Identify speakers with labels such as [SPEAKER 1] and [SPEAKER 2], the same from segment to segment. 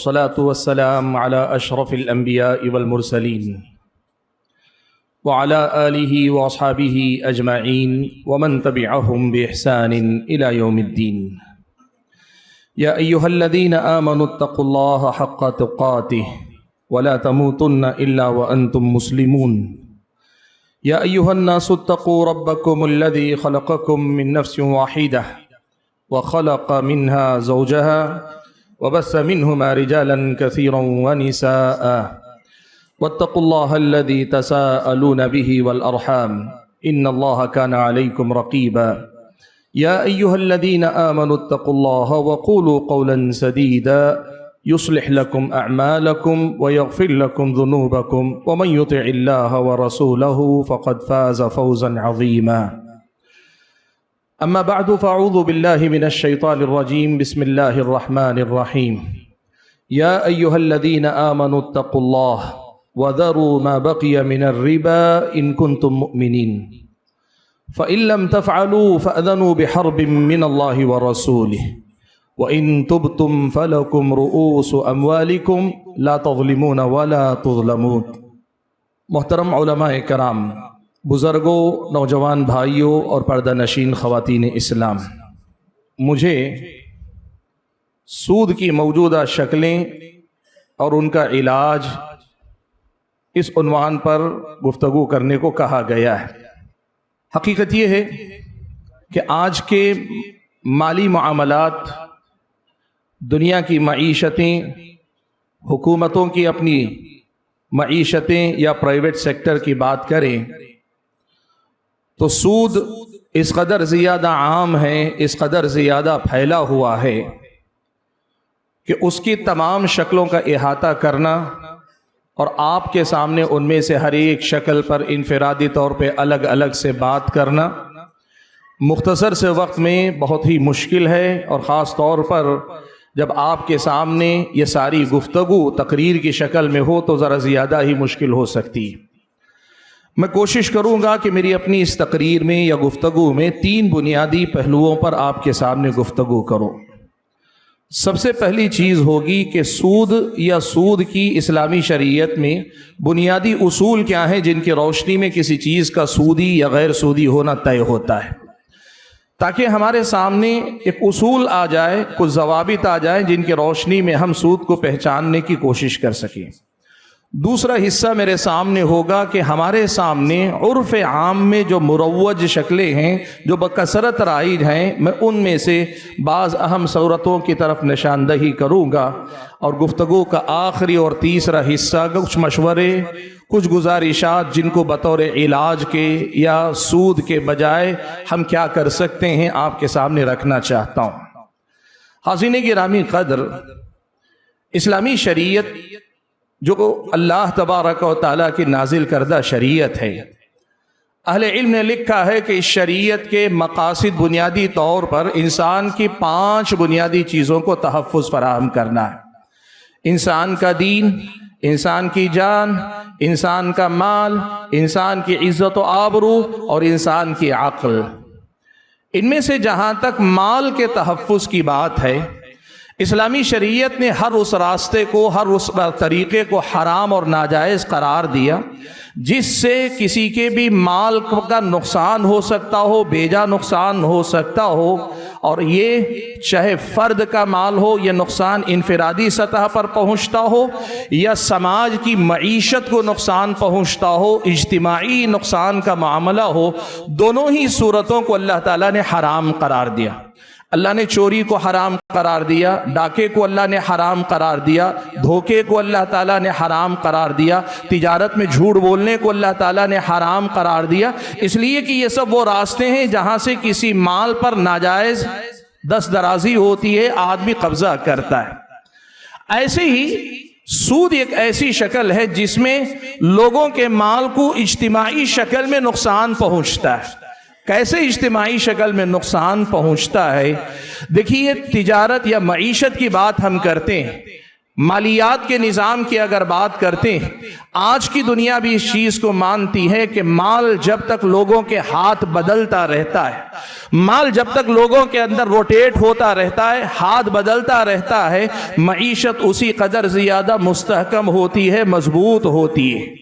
[SPEAKER 1] सलातु वस्सलाम अला अशरफिल अंबिया वल मुरसलीन व अला आलिहि व अस्हाबिहि अजमाइन व मन तबिअहुम बिइहसानिन इला यौमिद्दीन। या अय्युहल्लज़ीना आमनुत्तक़ुल्लाहा हक़्क़ तुक़ातिहि व ला तमूतुन्ना इल्ला व अंतुम मुस्लिमून। या अय्युहन्नासुत्तक़ू रब्बकुमुल्लज़ी ख़लक़कुम मिन नफ्सिन वाहिदह व ख़लक़ मिन्हा ज़ौजहा वबस्स मिन्हुमा रिजालन कसीरन व निसाअ वत्तक़ुल्लाह अल्लज़ी तसाअलून बिही वल अरहाम इन्नल्लाह काना अलैकुम रक़ीबा। या अय्युहल्लज़ीना आमनुत्तक़ुल्लाह व क़ूलू क़ौलन सदीदा युस्लिह लकुम अअमालकुम व यग़फ़िर लकुम ज़ुनूबकुम व मन युतिइल्लाह व रसूलहु फ़क़द फ़ाज़ फ़ौज़न अज़ीमा। अम्मा बअदु फ़अऊज़ु बिल्लाहि मिनश शैतानिर रजीम। बिस्मिल्लाहिर रहमानिर रहीम। या अय्युहल्लज़ीना आमनुत्तक़ुल्लाह व ज़रू मा बक़िय मिनर रिबा इन कुंतुम मुअमिनीन फ़इन लम तफ़अलू फ़अज़नू बिहर्बिन मिनल्लाहि व रसूलिहि व इन तुब्तुम फ़लकुम रुऊसु अमवालिकुम ला तज़लिमून व ला तुज़लमून। मोहतरम उलमाए कराम, बुज़ुर्गों, नौजवान भाइयों और पर्दा नशीन ख़वातीन इस्लाम, मुझे सूद की मौजूदा शक्लें और उनका इलाज इस उन्वान पर गुफ्तगू करने को कहा गया है। हकीकत ये है कि आज के माली मामलात, दुनिया की मईशतें, हुकूमतों की अपनी मईशतें या प्राइवेट सेक्टर की बात करें तो सूद इस कदर ज़्यादा आम है, इस कदर ज़्यादा फैला हुआ है कि उसकी तमाम शक्लों का इहाता करना और आपके सामने उनमें से हर एक शक्ल पर इनफरादी तौर पे अलग अलग से बात करना मुख्तसर से वक्त में बहुत ही मुश्किल है। और ख़ास तौर पर जब आपके सामने ये सारी गुफ्तगू तकरीर की शक्ल में हो तो ज़रा ज़्यादा ही मुश्किल हो सकती है। मैं कोशिश करूँगा कि मेरी अपनी इस तकरीर में या गुफ्तगू में तीन बुनियादी पहलुओं पर आपके सामने गुफ्तगू करूँ। सबसे पहली चीज़ होगी कि सूद या सूद की इस्लामी शरीयत में बुनियादी उसूल क्या हैं जिनकी रोशनी में किसी चीज़ का सूदी या गैर सूदी होना तय होता है, ताकि हमारे सामने एक उसूल आ जाए, कुछ ज़वाबित आ जाए जिनकी रोशनी में हम सूद को पहचानने की कोशिश कर सकें। दूसरा हिस्सा मेरे सामने होगा कि हमारे सामने उर्फ़ आम में जो मुरव्वज शक्लें हैं, जो बकसरत राइज हैं, मैं उनमें से बाज़ अहम सूरतों की तरफ निशानदही करूँगा। और गुफ्तगू का आखिरी और तीसरा हिस्सा कुछ मशवरे, कुछ गुजारिशात जिनको बतौर इलाज के या सूद के बजाय हम क्या कर सकते हैं आपके सामने रखना चाहता हूँ। हाज़रीन गिरामी क़द्र, इस्लामी शरीयत जो अल्लाह तबारक व तआला की नाजिल करदा शरीयत है, अहले इल्म ने लिखा है कि इस शरीयत के मकासिद बुनियादी तौर पर इंसान की 5 बुनियादी चीज़ों को तहफ़्फ़ुज़ फराहम करना है। इंसान का दीन, इंसान की जान, इंसान का माल, इंसान की इज़्ज़त व आबरू और इंसान की अक़ल। इनमें से जहाँ तक माल के तहफ़्फ़ुज़ की बात है, इस्लामी शरीयत ने हर उस रास्ते को, हर उस तरीक़े को हराम और नाजायज़ करार दिया जिससे किसी के भी माल का नुकसान हो सकता हो, बेजा नुकसान हो सकता हो। और ये चाहे फ़र्द का माल हो, यह नुकसान इनफरादी सतह पर पहुँचता हो या समाज की मईशत को नुकसान पहुँचता हो, इज्तिमाई नुकसान का मामला हो, दोनों ही सूरतों को अल्लाह ताला ने हराम करार दिया। अल्लाह ने चोरी को हराम करार दिया, डाके को अल्लाह ने हराम करार दिया, धोखे को अल्लाह ताला ने हराम करार दिया, तिजारत में झूठ बोलने को अल्लाह ताला ने हराम करार दिया, इसलिए कि ये सब वो रास्ते हैं जहाँ से किसी माल पर नाजायज़ दस्तदराजी होती है, आदमी कब्जा करता है। ऐसे ही सूद एक ऐसी शक्ल है जिसमें लोगों के माल को इज्तिमाई शक्ल में नुकसान पहुँचता है। कैसे इज्तिमाई शक्ल में नुकसान पहुँचता है? देखिए, तिजारत या मईशत की बात हम करते हैं, मालियात के निज़ाम की अगर बात करते हैं, आज की दुनिया भी इस चीज़ को मानती है कि माल जब तक लोगों के हाथ बदलता रहता है, माल जब तक लोगों के अंदर रोटेट होता रहता है, हाथ बदलता रहता है, मईशत उसी कदर ज़्यादा मुस्तहकम होती है, मजबूत होती है।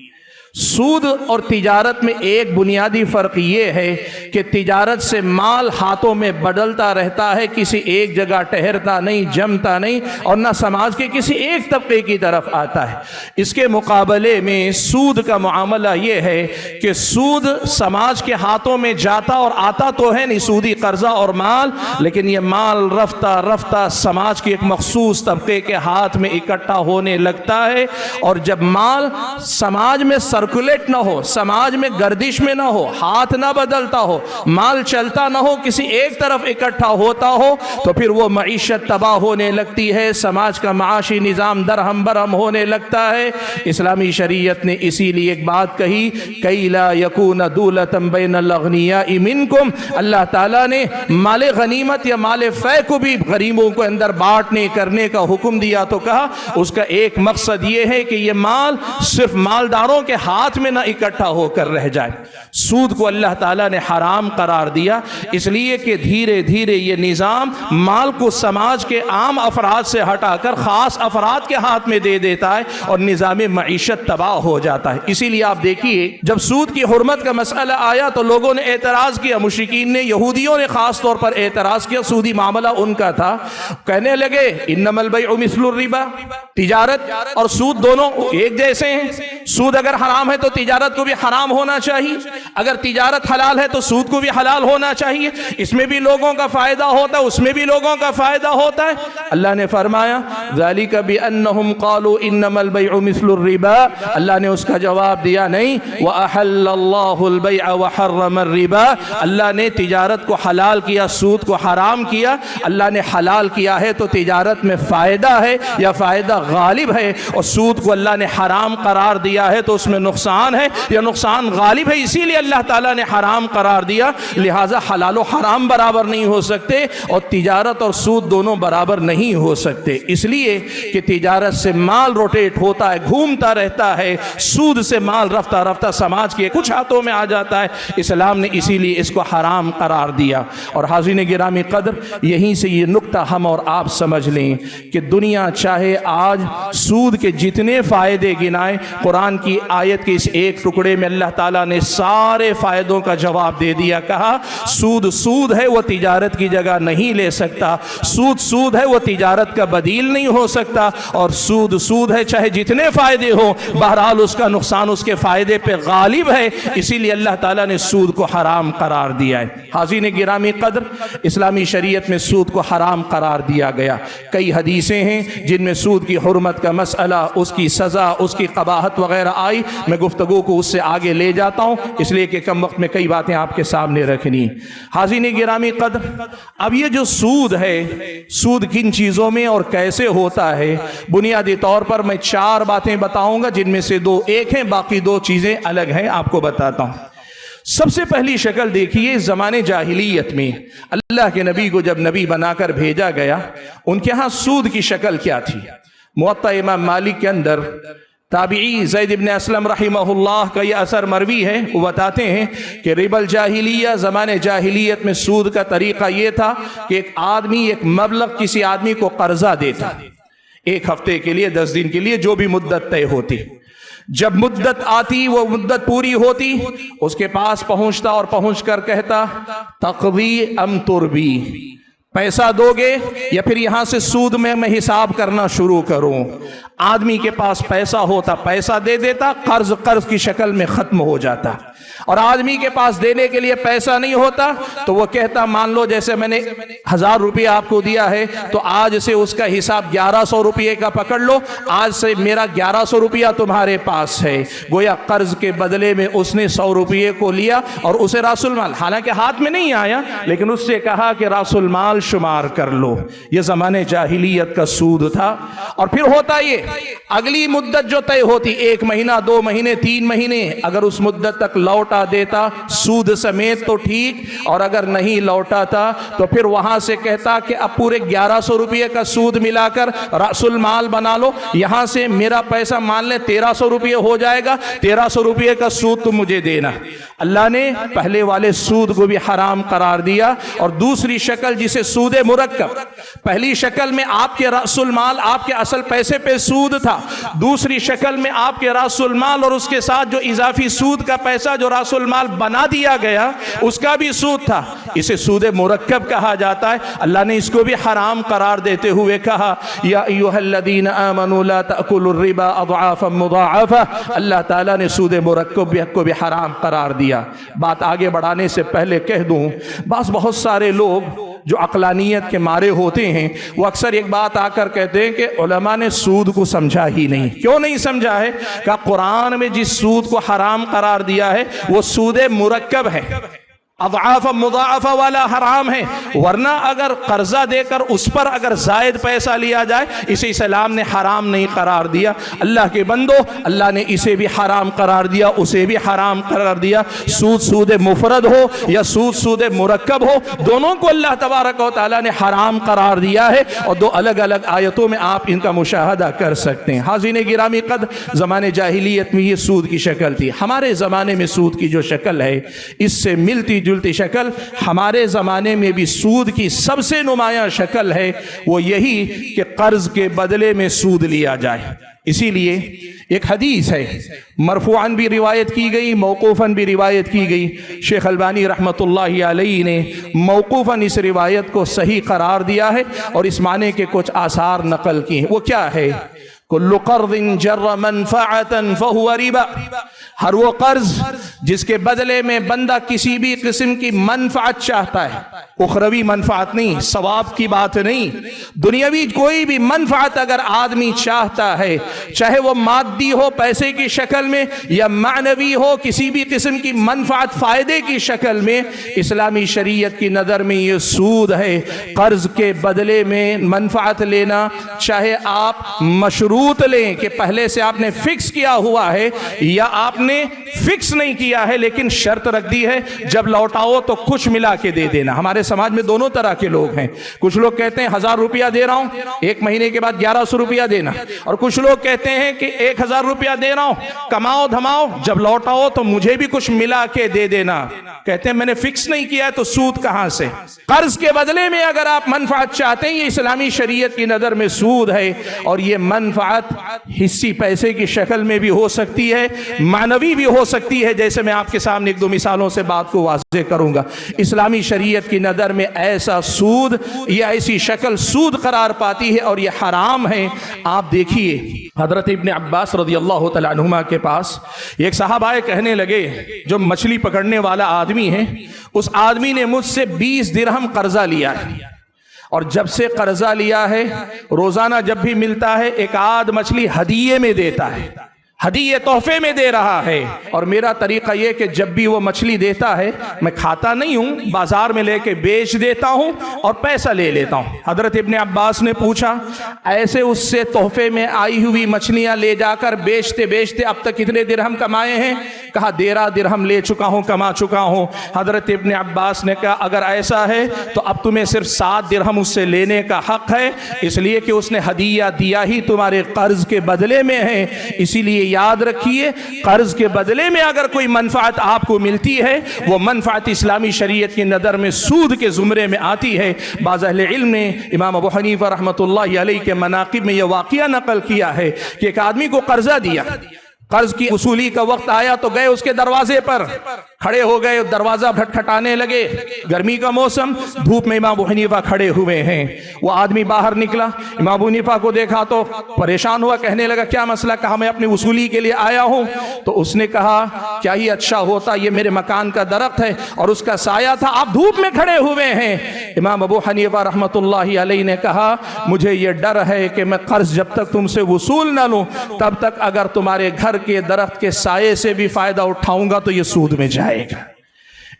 [SPEAKER 1] सूद और तिजारत में एक बुनियादी फ़र्क ये है कि तिजारत से माल हाथों में बदलता रहता है, किसी एक जगह ठहरता नहीं, जमता नहीं और ना समाज के किसी एक तबके की तरफ आता है। इसके मुकाबले में सूद का मामला ये है कि सूद समाज के हाथों में जाता और आता तो है नहीं, सूदी कर्जा और माल, लेकिन ये माल रफ्ता रफ्ता समाज के एक मखसूस तबके के हाथ में इकट्ठा होने लगता है। और जब माल समाज में सर्कुलेट ना हो, समाज में गर्दिश में ना हो, हाथ ना बदलता हो, माल चलता ना हो, किसी एक तरफ इकट्ठा होता हो, तो फिर वो मईशत तबाह होने लगती है, समाज का माशी निज़ाम दरहम बरहम होने लगता है। इस्लामी शरीयत ने इसीलिए एक बात कही, कई ला यकून दूलतम बैनल अग़नियाइ मिनकुम, अल्लाह ताला ने माले गनीमत या माले फ़ै को भी गरीबों को अंदर बांटने करने का हुक्म दिया, तो कहा उसका एक मकसद ये है कि ये माल सिर्फ मालदारों के हाथ में ना इकट्ठा होकर रह जाए। सूद को अल्लाह ताला ने हराम करार दिया इसलिए कि धीरे धीरे ये निज़ाम माल को समाज के आम अफराद से हटाकर ख़ास अफराद के हाथ में दे देता है और निज़ाम मईशत तबाह हो जाता है। इसीलिए आप देखिए, जब सूद की हुर्मत का मसला आया तो लोगों ने एतराज़ किया, मुशरिकीन ने, यहूदियों ने ख़ास तौर पर एतराज़ किया। सूदी मामला उनका था, कहने लगे इन्नमल बैउ मिस्लुर रिबा, तिजारत और सूद दोनों एक जैसे हैं। सूद अगर हराम है तो तिजारत को भी हराम होना चाहिए, अगर तिजारत हलाल है तो सूद को भी हलाल होना चाहिए। इसमें भी लोगों का फायदा होता है, उसमें भी लोगों का फायदा होता है। अल्लाह ने फरमाया ज़ालिका बिअन्नहुम क़ालू इन्नमल बैउ मिस्लुर रिबा, अल्लाह ने उसका जवाब दिया नहीं, व अहल्लल्लाहुल बैअ व हर्रमर रिबा, अल्लाह ने तिजारत को हलाल किया, सूद को हराम किया। अल्लाह ने हलाल किया है तो तिजारत में फ़ायदा है या फ़ायदा गालिब है, और सूद को अल्लाह ने हराम करार दिया है तो उसमें नुकसान है या नुकसान गालिब है, इसीलिए अल्लाह ताला ने हराम करार दिया। लिहाजा हलाल और हराम बराबर नहीं हो सकते और तिजारत और सूद दोनों बराबर नहीं हो सकते, इसलिए कि तिजारत से माल रोटेट होता है, घूमता रहता है, सूद से माल रफ्ता रफ्ता समाज के कुछ हाथों में आ जाता है। इस्लाम ने इसीलिए इसको हराम करार दिया। और हाज़रीन गिरामी कदर, यहीं से ये नुक्ता हम और आप समझ लें कि दुनिया चाहे आज सूद के जितने फ़ायदे गिनाए, कुरान की आयत के इस एक टुकड़े में अल्लाह ताला ने सारे फ़ायदों का जवाब दे दिया। कहा सूद सूद है, वो तिजारत की जगह नहीं ले सकता, सूद सूद है, वो तिजारत का बदील नहीं हो सकता, और सूद सूद है, चाहे जितने फ़ायदे हो, बहरहाल उसका नुकसान उसके फ़ायदे पे गालिब है, इसीलिए अल्लाह ताला ने सूद को हराम करार दिया है। हाज़रीन गिरामी कदर, इस्लामी शरीयत में सूद को हराम करार दिया गया। कई हदीसें हैं जिनमें सूद की हुर्मत का मसला, उसकी सज़ा, उसकी क़बाहत वगैरह आई। मैं गुफ्तगू को उससे आगे ले जाता हूँ इसलिए कि कम वक्त में कई बातें आपके सामने रखनी। हाज़रीन गिरामी कदर, अब ये जो सूद है, सूद किन चीज़ों में और कैसे होता है, बुनियादी तौर पर मैं 4 बातें बताऊँगा, जिनमें से 2 एक हैं, बाकी 2 चीज़ें अलग हैं, आपको बताता हूँ। सबसे पहली शक्ल देखिए, ज़माने जाहिलियत में अल्लाह के नबी को जब नबी बनाकर भेजा गया, उनके यहाँ सूद की शक्ल क्या थी। मुअत्ता इमाम मालिक के अंदर ताबीई ज़ैद इब्न असलम रहिमहुल्लाह का यह असर मरवी है। वो बताते हैं कि रिबल जाहिलिया, ज़माने जाहिलियत में सूद का तरीक़ा ये था कि एक आदमी एक मबलग किसी आदमी को कर्जा देता, 1 हफ्ते के लिए, 10 दिन के लिए, जो भी मुद्दत तय होती। जब मुद्दत आती, वो मुद्दत पूरी होती, उसके पास पहुंचता और पहुंचकर कहता तक़वी अम तुरबी, पैसा दोगे या फिर यहां से सूद में मैं हिसाब करना शुरू करूं। आदमी के पास पैसा होता, पैसा दे देता, कर्ज कर्ज की शक्ल में खत्म हो जाता। और आदमी के पास देने के लिए पैसा नहीं होता तो वो कहता, मान लो जैसे मैंने 1000 रुपया आपको दिया है तो आज से उसका हिसाब 1100 रुपये का पकड़ लो, आज से मेरा 1100 रुपया तुम्हारे पास है। गोया कर्ज के बदले में उसने 100 रुपये को लिया और उसे रासुल माल, हालांकि हाथ में नहीं आया, लेकिन उससे कहा कि रासुल माल शुमार कर लो। यह ज़माने जाहिलियत का सूद था। और फिर होता ये अगली मुद्दत जो तय होती 1 महीना 2 महीने 3 महीने, अगर उस मुद्दत तक लौटा देता सूद समेत तो ठीक, और अगर नहीं लौटाता तो फिर वहां से कहता कि अब पूरे 1100 रुपये का सूद मिलाकर रसूल माल बना लो, यहां से मेरा पैसा मान ले 1300 रुपये हो जाएगा, 1300 रुपये का सूद तुम मुझे देना। अल्लाह ने पहले वाले सूद को भी हराम करार दिया। और दूसरी शक्ल जिसे सूद मुरक्कब, पहली शक्ल में आपके रसूल माल आपके असल पैसे पे सूद था, दूसरी शक्ल में आपके रसूल माल और उसके साथ जो इजाफी सूद का पैसा जो रसूल माल बना दिया गया उसका भी सूद था, इसे सूद मुरक्कब कहा जाता है। अल्लाह ने इसको भी हराम करार देते हुए कहा या अय्युहल्लज़ीना आमनू ला तअकुलुर रिबा अज़आफ़न मुज़ाअफ़ा, अल्लाह ताला ने सूद मुरक्कब को भी हराम करार दिया। बात आगे बढ़ाने से पहले कह दूं, बस बहुत सारे लोग जो अक़लानियत के मारे होते हैं वो अक्सर एक बात आकर कहते हैं कि उलमा ने सूद को समझा ही नहीं। क्यों नहीं समझा है? कि कुरान में जिस सूद को हराम करार दिया है वो सूद मुरक्कब है, अज़आफ़ मुज़ाअफ़ा वाला हराम है। वरना अगर कर्जा देकर उस पर अगर जायद पैसा लिया जाए इसे इस्लाम ने हराम नहीं करार दिया। अल्लाह के बंदो, अल्लाह ने इसे भी हराम करार दिया, उसे भी हराम करार दिया। सूद सूद मुफरद हो या सूद सूद मुरक्कब हो, दोनों को अल्लाह तबारक व तआला ने हराम करार दिया है और 2 अलग अलग आयतों में आप इनका मुशाहदा कर सकते हैं। हाज़िन गिरामी कद, ज़माने जाहिलियत में ये सूद की शक्ल थी। हमारे ज़माने में सूद की जो शक्ल है इससे मिलती जुलती शक्ल हमारे ज़माने में भी सूद की सबसे नुमायां शक्ल है, वो यही कि कर्ज के बदले में सूद लिया जाए। इसीलिए एक हदीस है, मरफूअन भी रिवायत की गई, मौकूफ़न भी रिवायत की गई। शेख अलबानी रहमतुल्लाहि अलैहि ने मौकूफ़न इस रिवायत को सही करार दिया है और इस माने के कुछ आसार नकल किए। वो क्या है? कुल्लु क़र्ज़िन जर्र मनफ़अतन फ़हुव रिबा, हर वो कर्ज जिसके बदले में बंदा किसी भी किस्म की मनफात चाहता है, उखरवी मनफात नहीं, सवाब की बात नहीं, दुनियावी कोई भी मनफात अगर आदमी चाहता है, चाहे वो मादी हो पैसे की शक्ल में या मानवी हो किसी भी किस्म की मनफात फ़ायदे की शक्ल में, इस्लामी शरीयत की नज़र में ये सूद है। कर्ज के बदले में मनफात लेना, चाहे आप मशरूत लें कि पहले से आपने फिक्स किया हुआ है या आपने फिक्स नहीं किया है लेकिन शर्त रख दी है जब लौटाओ तो कुछ मिला के दे देना। हमारे समाज में दोनों तरह के लोग हैं। कुछ लोग कहते हैं 1000 रुपया दे रहा हूं, 1 महीने के बाद 1100 रुपया देना, और कुछ लोग कहते हैं कि 1000 रुपया दे रहा हूं, कमाओ धमाओ, जब लौटाओ तो मुझे भी कुछ मिला के दे देना। कहते हैं मैंने फिक्स नहीं किया है तो सूद कहां से? कर्ज के बदले में अगर आप मनफात चाहते हैं, ये इस्लामी शरीयत की नजर में सूद है और ये मनफात हिस्सी पैसे की शक्ल में भी हो सकती है, मानवी भी हो सकती है। जैसे मैं आपके सामने 1-2 मिसालों से बात को वाज़ेह करूंगा। इस्लामी शरीयत की नज़र में ऐसा सूद या ऐसी शक्ल सूद करार पाती है और यह हराम है। आप देखिए हज़रत इब्न अब्बास रज़ियल्लाहु तआला अन्हुमा के पास एक सहाबा कहने लगे, जो मछली पकड़ने वाला आदमी है, उस आदमी ने मुझसे 20 दिरहम कर्जा लिया है और जब से कर्जा लिया है रोजाना जब भी मिलता है एक आध मछली हदीये में देता है, हदीये तोहफे में दे रहा है। और मेरा तरीका यह कि जब भी वो मछली देता है मैं खाता नहीं हूं, बाजार में लेके बेच देता हूं और पैसा ले लेता हूं। हजरत इब्ने अब्बास ने पूछा, ऐसे उससे तोहफे में आई हुई मछलियां ले जाकर बेचते बेचते अब तक कितने दिरहम कमाए हैं? कहा 13 दिरहम ले चुका हूं, कमा चुका हूं। हजरत इब्ने अब्बास ने कहा अगर ऐसा है तो अब तुम्हें सिर्फ 7 दिरहम उससे लेने का हक है, इसलिए कि उसने हदीया दिया ही तुम्हारे कर्ज के बदले में है। इसीलिए याद रखिए, कर्ज के बदले में अगर कोई मनफात आपको मिलती है वो मनफात इस्लामी शरीयत की नज़र में सूद के ज़ुमरे में आती है। बाज़ अहले इल्म ने इमाम अबू हनीफा रहमतुल्लाहि अलैहि के मनाक़िब में यह वाक़िया नकल किया है कि एक आदमी को कर्जा दिया, कर्ज की वसूली का वक्त आया तो गए उसके दरवाजे पर खड़े हो गए, दरवाजा खटखटाने लगे, गर्मी का मौसम, धूप में इमाम अबू हनीफा खड़े हुए हैं। वो आदमी बाहर निकला, इमाम अबू हनीफा को देखा तो परेशान हुआ, कहने लगा क्या मसला? कहा मैं अपनी वसूली के लिए आया हूं। तो उसने कहा क्या ही अच्छा होता, ये मेरे मकान का दरख्त है और उसका साया था, आप धूप में खड़े हुए हैं। इमाम अबू हनीफा रहमतुल्लाहि अलैहि ने कहा मुझे ये डर है कि मैं कर्ज जब तक तुमसे वसूल ना लूं तब तक अगर तुम्हारे घर के दरख्त के साये से भी फायदा उठाऊंगा तो ये सूद में जाएगा।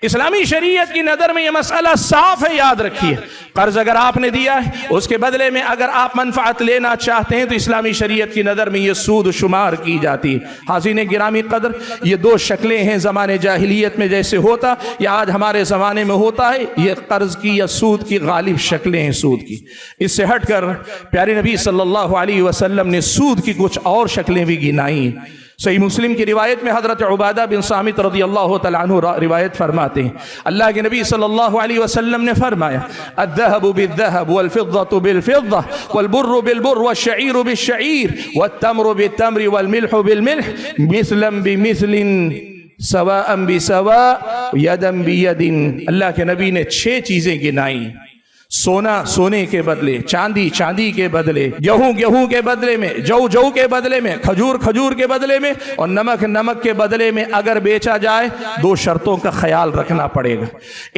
[SPEAKER 1] इस्लामी शरीयत की नज़र में यह मसला साफ है, याद रखिए। कर्ज अगर आपने दिया है, उसके बदले में अगर आप मनफात लेना चाहते हैं तो इस्लामी शरीयत की नज़र में यह सूद शुमार की जाती है। हाज़िन गिरामी कदर, ये दो शक्लें हैं ज़माने जाहिलियत में जैसे होता या आज हमारे ज़माने में होता है, ये कर्ज की या सूद की गालिब शक्लें हैं सूद की। इससे हटकर प्यारे नबी सल्लल्लाहु अलैहि वसल्लम ने सूद की कुछ और शक्लें भी गिनाई। सही मुस्लिम की रिवायत में हज़रत उबादा बिन सामित रज़ियल्लाहु तआला अन्हु रिवायत फरमाते हैं, अल्लाह के नबी सल्लल्लाहु अलैहि वसल्लम ने फरमाया, अज़्ज़हबु बिज़्ज़हब वल फ़िद्दतु बिल फ़िद्दा वल बुर्रु बिल बुर्र वश्शईरु बिश्शईर वत्तम्रु बित्तम्रि वल मिल्हु बिल मिल्ह मिस्लन बिमिस्लिन सवाअन बिसवा यदन बियदिन। अल्लाह के नबी ने 6 चीज़ें गिनाई। सोना सोने के बदले, चांदी चांदी के बदले, गेहूं गेहूं के बदले में, जौ जौ के बदले में, खजूर खजूर के बदले में और नमक नमक के बदले में अगर बेचा जाए 2 शर्तों का ख्याल रखना पड़ेगा।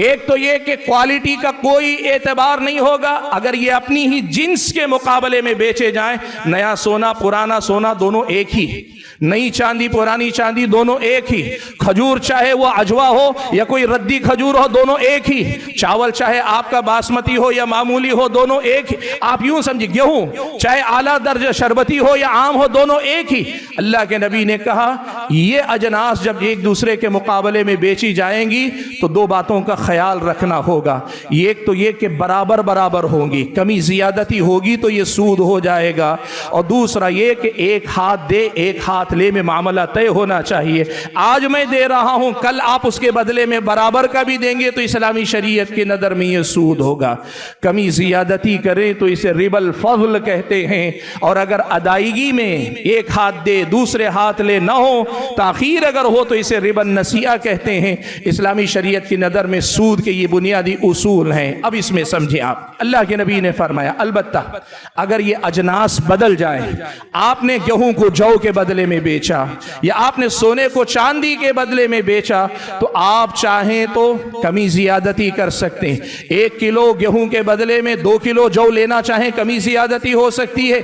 [SPEAKER 1] एक तो ये कि क्वालिटी का कोई एतबार नहीं होगा। अगर ये अपनी ही जिन्स के मुकाबले में बेचे जाएं, नया सोना पुराना सोना दोनों एक ही, नई चांदी पुरानी चांदी दोनों एक ही, खजूर चाहे वो अजवा हो या कोई रद्दी खजूर हो दोनों एक ही, चावल चाहे आपका बासमती हो या मामूली हो दोनों एक ही। आप यूं समझिए, गेहूं चाहे आला दर्जा शरबती हो या आम हो दोनों एक ही। अल्लाह के नबी ने कहा ये अजनास जब एक दूसरे के मुकाबले में बेची जाएंगी तो 2 बातों का ख्याल रखना होगा। एक तो ये कि बराबर बराबर होंगी, कमी जियादती होगी तो ये सूद हो जाएगा, और दूसरा ये कि एक हाथ दे एक हाथ ले में मामला तय होना चाहिए। आज मैं दे रहा हूं, कल आप उसके बदले में बराबर का भी देंगे तो इस्लामी शरीयत की नज़र में ये सूद होगा। कमी जियादती करें तो इसे रिबल फज़ल कहते हैं, और अगर अदायगी में एक हाथ दे दूसरे हाथ ले ना हो, ताखीर अगर हो तो इसे रिबन नसीआ कहते हैं। इस्लामी शरीयत की नज़र में सूद के ये बुनियादी उसूल हैं। अब इसमें समझे आप, अल्लाह के नबी ने फरमाया अलबत्ता अगर ये अजनास बदल जाए, आपने गेहूं को जौ के बदले में बेचा या आपने सोने को चांदी के बदले में बेचा तो आप चाहें तो कमी जियादती कर सकते हैं। 1 किलो गेहूं के बदले में 2 किलो जौ लेना चाहें, कमी जियादती हो सकती है।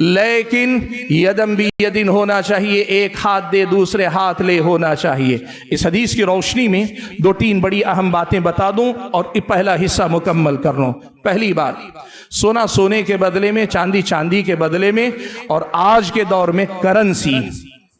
[SPEAKER 1] लेकिन यदम भी यदिन होना चाहिए, एक हाथ दे दूसरे हाथ ले होना चाहिए। इस हदीस की रोशनी में 2-3 बड़ी अहम बातें बता दूं और पहला हिस्सा मुकम्मल कर लूं। पहली बात, सोना सोने के बदले में, चांदी चांदी के बदले में, और आज के दौर में करेंसी,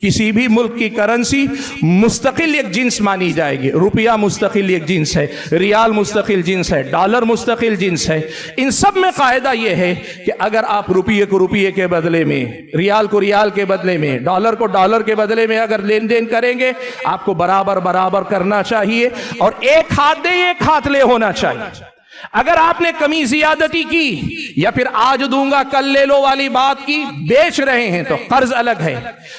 [SPEAKER 1] किसी भी मुल्क की करेंसी मुस्तकिल एक जिन्स मानी जाएगी। रुपया मुस्तकिल एक जिन्स है, रियाल मुस्तकिल जिन्स है, डॉलर मुस्तकिल जिन्स है। इन सब में कायदा यह है कि अगर आप रुपये को रुपये के बदले में, रियाल को रियाल के बदले में, डॉलर को डॉलर के बदले में अगर लेन देन करेंगे, आपको बराबर बराबर करना चाहिए और एक हाथ दे एक हाथ ले होना चाहिए। अगर आपने कमी जियादती की या फिर आज दूंगा कल ले लो वाली बात की, बेच रहे हैं तो कर्ज अलग है,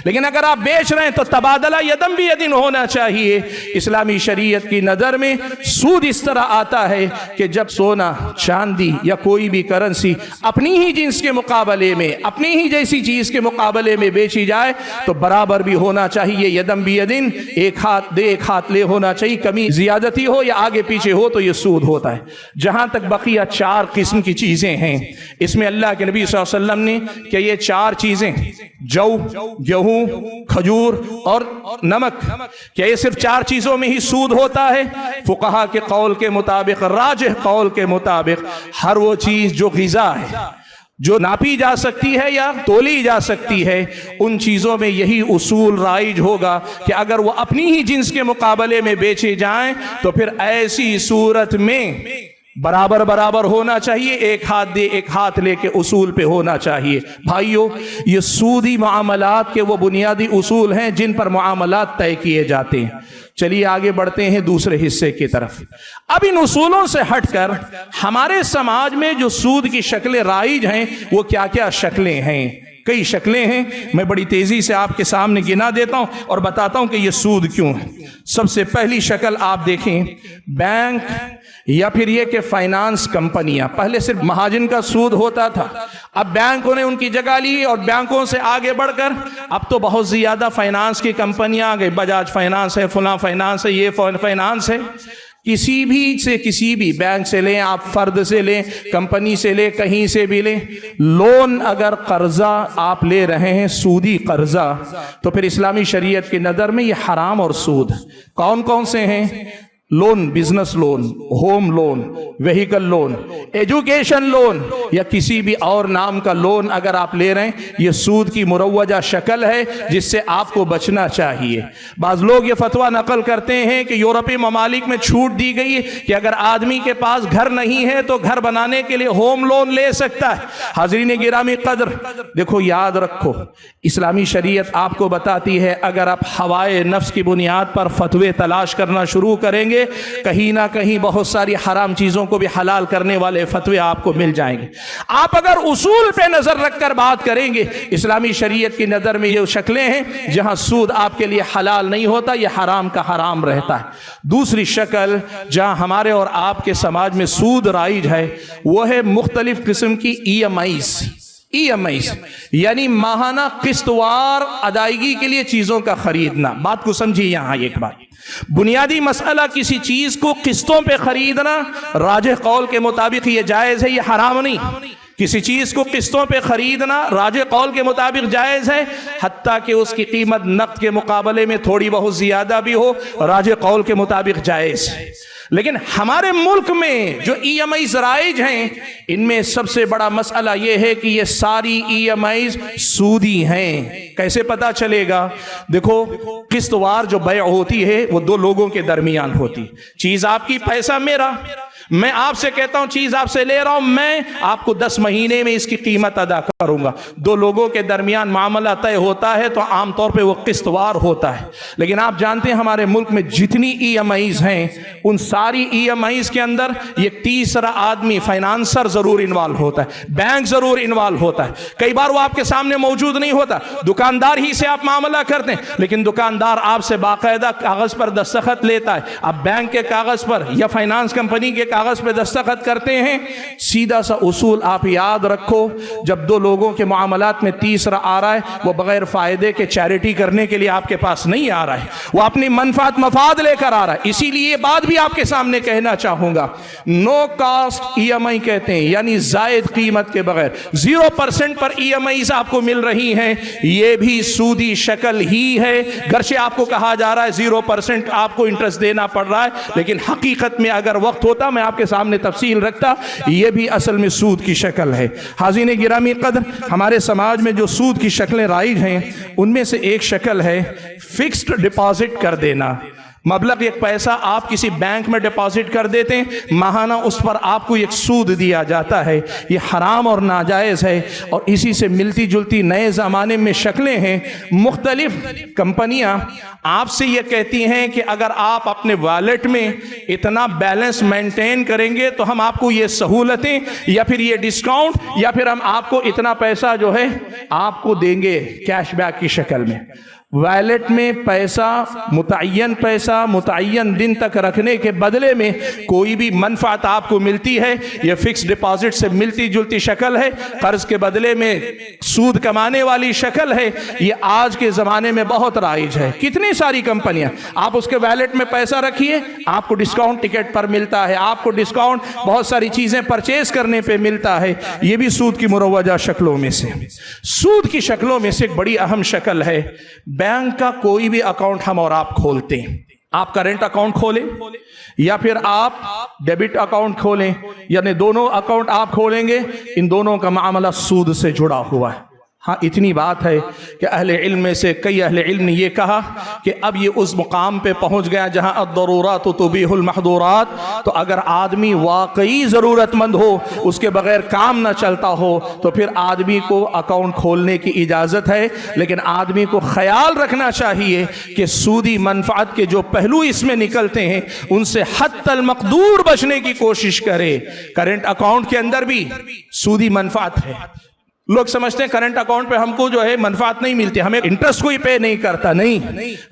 [SPEAKER 1] लेकिन अगर आप बेच रहे हैं तो तबादला यदम भी यदिन होना चाहिए। इस्लामी शरीयत की नज़र में सूद इस तरह आता है कि जब सोना चांदी या कोई भी करेंसी अपनी ही जिन्स के मुकाबले में, अपनी ही जैसी चीज़ के मुकाबले में बेची जाए तो बराबर भी होना चाहिए। यदम भी यदिन, एक हाथ दे एक हाथ ले होना चाहिए। कमी जियादती हो या आगे पीछे हो तो यह सूद होता है। जहां तक बकिया 4 किस्म की चीजें हैं, इसमें अल्लाह के नबी सल्लल्लाहु अलैहि वसल्लम ने कि ये 4 चीजें, जौ, गेहूं, खजूर और नमक, क्या ये सिर्फ 4 चीजों में ही सूद होता है? फुकहा के कौल के मुताबिक, राजिह कौल के मुताबिक, हर वो चीज जो ग़िज़ा है, जो नापी जा सकती है या तोली जा सकती है, उन चीज़ों में यही उसूल राइज होगा कि अगर वो अपनी ही जिन्स के मुकाबले में बेचे जाएं तो फिर ऐसी सूरत में बराबर बराबर होना चाहिए, एक हाथ दे एक हाथ लेके उसूल पे होना चाहिए। भाइयों, ये सूदी मामलात के वो बुनियादी उसूल हैं जिन पर मामलात तय किए जाते हैं। चलिए आगे बढ़ते हैं दूसरे हिस्से की तरफ। अब इन उसूलों से हटकर हमारे समाज में जो सूद की शक्लें राइज हैं वो क्या क्या शक्लें हैं? कई शक्लें हैं, मैं बड़ी तेजी से आपके सामने गिना देता हूं और बताता हूं कि ये सूद क्यों है। सबसे पहली शक्ल आप देखें, बैंक या फिर ये कि फाइनेंस कंपनियां। पहले सिर्फ महाजन का सूद होता था, अब बैंकों ने उनकी जगह ली और बैंकों से आगे बढ़कर अब तो बहुत ज्यादा फाइनेंस की कंपनियां आ गई। बजाज फाइनेंस है, फलां फाइनेंस है, ये फाइनेंस है। किसी भी बैंक से लें, आप फर्द से लें, कंपनी से लें, कहीं से भी लें, लोन अगर कर्जा आप ले रहे हैं, सूदी कर्जा, तो फिर इस्लामी शरीयत की नज़र में ये हराम और सूद कौन कौन से हैं? Loan, business loan, home loan, vehicle loan, education loan या किसी भी और नाम का लोन अगर आप ले रहे हैं, ये सूद की मुरव्वजा शक्ल है जिससे आपको बचना चाहिए। बाज लोग ये फतवा नकल करते हैं कि यूरोपीय ममालिक में छूट दी गई है कि अगर आदमी के पास घर नहीं है तो घर बनाने के लिए होम लोन ले सकता है। हाज़रीन गिरामी कदर, देखो याद रखो, इस्लामी शरीयत आपको बताती है अगर आप हवाए नफ्स की बुनियाद पर फतवे तलाश करना शुरू करेंगे, कहीं ना कहीं बहुत सारी हराम चीजों को भी हलाल करने वाले फतवे आपको मिल जाएंगे। आप अगर उसूल पे नजर रखकर बात करेंगे, इस्लामी शरीयत की नजर में ये शक्लें हैं जहां सूद आपके लिए हलाल नहीं होता, यह हराम का हराम रहता है। दूसरी शक्ल जहां हमारे और आपके समाज में सूद राइज है वो है मुख्तलिफ किस्म की EMIs, यानी माहाना किस्तवार अदायगी के लिए चीजों का खरीदना। बात को समझिए, यहां एक बात बुनियादी मसला, किसी चीज को किस्तों पे खरीदना राजिह कौल के मुताबिक ये जायज है, ये हराम नहीं। किसी चीज को किस्तों पे खरीदना राजिह कौल के मुताबिक जायज है, हत्ता कि उसकी कीमत नक़द के मुकाबले में थोड़ी बहुत ज्यादा भी हो, राजिह कौल के मुताबिक जायज है। लेकिन हमारे मुल्क में जो EMIs राइज हैं, इनमें सबसे बड़ा मसला यह है कि ये सारी EMIs सूदी हैं। कैसे पता चलेगा? देखो, किस्तवार जो बै होती है वो दो लोगों के दरमियान होती, चीज आपकी, पैसा मेरा। मैं आपसे कहता हूं चीज आपसे ले रहा हूं, मैं आपको 10 महीने में इसकी कीमत अदा करूंगा। दो लोगों के दरमियान मामला तय होता है तो आमतौर पे वो किस्तवार होता है। लेकिन आप जानते हैं हमारे मुल्क में जितनी EMIs हैं, उन सारी EMIs के अंदर ये तीसरा आदमी, फाइनेंसर जरूर इन्वॉल्व होता है, बैंक जरूर इन्वॉल्व होता है। कई बार वो आपके सामने मौजूद नहीं होता, दुकानदार ही से आप मामला करते हैं, लेकिन दुकानदार आपसे बाकायदा कागज पर दस्तखत लेता है। आप बैंक के कागज पर या फाइनेंस कंपनी के कागज पे दस्तखत करते हैं। सीधा सा उसूल आप याद रखो, जब दो लोगों के मामलात में तीसरा आ रहा है, वो बगैर फायदे के चैरिटी करने के लिए आपके पास नहीं आ रहा है, वो अपनी मनफात मफाद लेकर आ रहा है। इसीलिए ये बात भी आपके सामने कहना चाहूंगा, नो कॉस्ट EMI कहते हैं, यानी जायद कीमत के बगैर 0% पर EMIs आपको मिल रही हैं, ये भी सूदी शक्ल ही है। गर्चे आपको कहा जा रहा है 0% आपको इंटरेस्ट देना पड़ रहा है, लेकिन हकीकत में अगर वक्त होता मैं आपके सामने तफसील रखता, यह भी असल में सूद की शक्ल है। हाज़रीन गिरामी कदर, हमारे समाज में जो सूद की शक्लें राइज हैं, उनमें से एक शक्ल है फिक्स्ड डिपॉजिट कर देना। मबलग एक पैसा आप किसी बैंक में डिपॉजिट कर देते हैं, माहाना उस पर आपको एक सूद दिया जाता है। ये हराम और नाजायज़ है, और इसी से मिलती जुलती नए ज़माने में शक्लें हैं। मुख्तलिफ कंपनियां आपसे ये कहती हैं कि अगर आप अपने वॉलेट में इतना बैलेंस मेंटेन करेंगे तो हम आपको ये सहूलतें या फिर ये डिस्काउंट या फिर हम आपको इतना पैसा जो है आपको देंगे कैशबैक की शक्ल में। वॉलेट में पैसा मुतय्यन दिन तक रखने के बदले में कोई भी मनफात आपको मिलती है, यह फिक्स डिपॉजिट से मिलती जुलती शक्ल है, कर्ज के बदले में सूद कमाने वाली शक्ल है। यह आज के ज़माने में बहुत राइज है। कितनी सारी कंपनियां, आप उसके वॉलेट में पैसा रखिए, आपको डिस्काउंट टिकट पर मिलता है, आपको डिस्काउंट बहुत सारी चीज़ें परचेज करने पर मिलता है। यह भी सूद की मुरव्वजा शक्लों में से, सूद की शक्लों में से एक बड़ी अहम शक्ल है बैंक का कोई भी अकाउंट हम और आप खोलते हैं। आप करेंट अकाउंट खोलें या फिर आप डेबिट अकाउंट खोलें, यानी दोनों अकाउंट आप खोलेंगे, इन दोनों का मामला सूद से जुड़ा हुआ है। हाँ, इतनी बात है कि अहले इल्म में से कई अहले इल्म ने यह कहा कि अब ये उस मुकाम पे पहुंच गया जहां अद-दरूरात तुबीहुल महदूरात। तो अगर आदमी वाकई ज़रूरतमंद हो, उसके बगैर काम ना चलता हो, तो फिर आदमी को अकाउंट खोलने की इजाज़त है। लेकिन आदमी को ख्याल रखना चाहिए कि सूदी मनफात के जो पहलू इसमें निकलते हैं उनसे हत्तल मकदूर बचने की कोशिश करे। करेंट अकाउंट के अंदर भी सूदी मनफात है। लोग समझते हैं करंट अकाउंट पे हमको जो है मनफात नहीं मिलती, हमें इंटरेस्ट कोई पे नहीं करता। नहीं,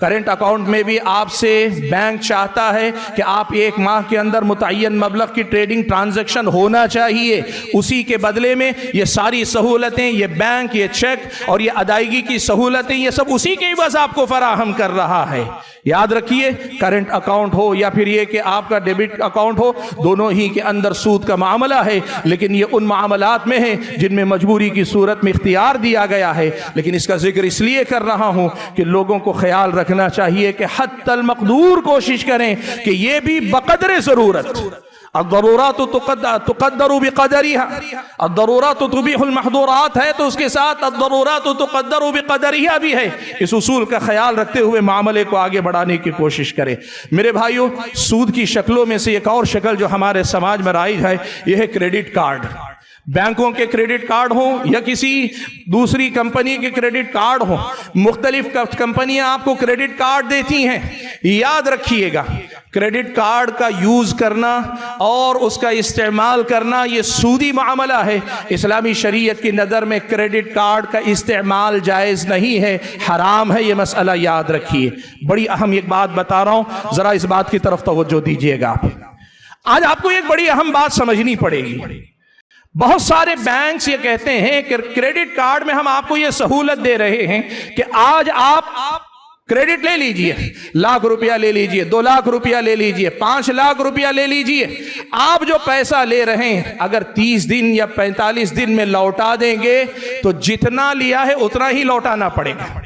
[SPEAKER 1] करंट अकाउंट में भी आपसे बैंक चाहता है कि आप एक माह के अंदर मुतय्यन मबलग की ट्रेडिंग ट्रांजैक्शन होना चाहिए। उसी के बदले में ये सारी सहूलतें, ये बैंक, ये चेक और ये अदायगी की सहूलतें, ये सब उसी के बस आपको फराहम कर रहा है। याद रखिए, करंट अकाउंट हो या फिर ये कि आपका डेबिट अकाउंट हो, दोनों ही के अंदर सूद का मामला है, लेकिन ये उन मामलात में है जिनमें मजबूरी की सूरत में इख्तियार दिया गया है। लेकिन इसका जिक्र इसलिए कर रहा हूं कि लोगों को ख्याल रखना चाहिए कि हत्तल मक़दूर कोशिश करें कि ये भी बक़दरे ज़रूरत, अद-दरूरात तुक़द्दरु बिक़दरिहा, अद-दरूरात तुबीहुल महदूरात है तो उसके साथ अद-दरूरात तुक़द्दरु बिक़दरिहा भी है। इस उसूल का ख्याल रखते हुए मामले को आगे बढ़ाने की कोशिश करें। मेरे भाइयों, सूद की शक्लों में से एक और शक्ल जो हमारे समाज में राइज है, यह है क्रेडिट कार्ड। बैंकों के क्रेडिट कार्ड हो या किसी दूसरी कंपनी के क्रेडिट कार्ड हो, मुख्तलिफ कंपनियां आपको क्रेडिट कार्ड देती हैं। याद रखिएगा, क्रेडिट कार्ड का यूज करना और उसका इस्तेमाल करना ये सूदी मामला है। इस्लामी शरीयत की नज़र में क्रेडिट कार्ड का इस्तेमाल जायज़ नहीं है, हराम है। ये मसला याद रखिए। बड़ी अहम एक बात बता रहा हूं, जरा इस बात की तरफ तवज्जो दीजिएगा। आज आपको एक बड़ी अहम बात समझनी पड़ेगी। बहुत सारे बैंक्स ये कहते हैं कि क्रेडिट कार्ड में हम आपको ये सहूलत दे रहे हैं कि आज आप क्रेडिट ले लीजिए, लाख रुपया ले लीजिए, 2 लाख रुपया ले लीजिए, 5 लाख रुपया ले लीजिए। आप जो पैसा ले रहे हैं अगर 30 दिन या 45 दिन में लौटा देंगे तो जितना लिया है उतना ही लौटाना पड़ेगा,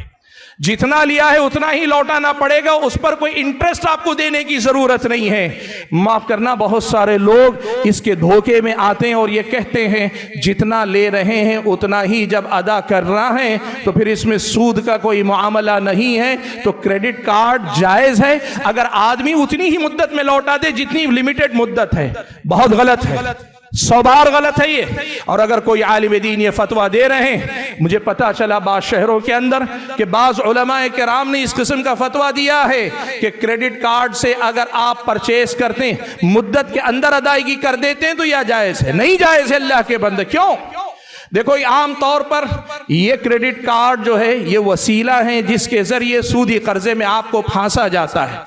[SPEAKER 1] जितना लिया है उतना ही लौटाना पड़ेगा। उस पर कोई इंटरेस्ट आपको देने की जरूरत नहीं है। माफ करना, बहुत सारे लोग इसके धोखे में आते हैं और ये कहते हैं जितना ले रहे हैं उतना ही जब अदा करना है तो फिर इसमें सूद का कोई मामला नहीं है, तो क्रेडिट कार्ड जायज है अगर आदमी उतनी ही मुद्दत में लौटा दे जितनी लिमिटेड मुद्दत है। बहुत गलत है, 100 बार गलत है ये। और अगर कोई आलिम दीन ये फतवा दे रहे हैं, मुझे पता चला बाज़ शहरों के अंदर कि बाज़ उलमाए किराम ने इस किस्म का फतवा दिया है कि क्रेडिट कार्ड से अगर आप परचेज करते हैं, मुद्दत के अंदर अदायगी कर देते हैं तो यह जायज़ है। नहीं जायज़ है अल्लाह के बंदे। क्यों? देखो, आम तौर पर ये क्रेडिट कार्ड जो है ये वसीला है जिसके जरिए सूदी कर्जे में आपको फांसा जाता है।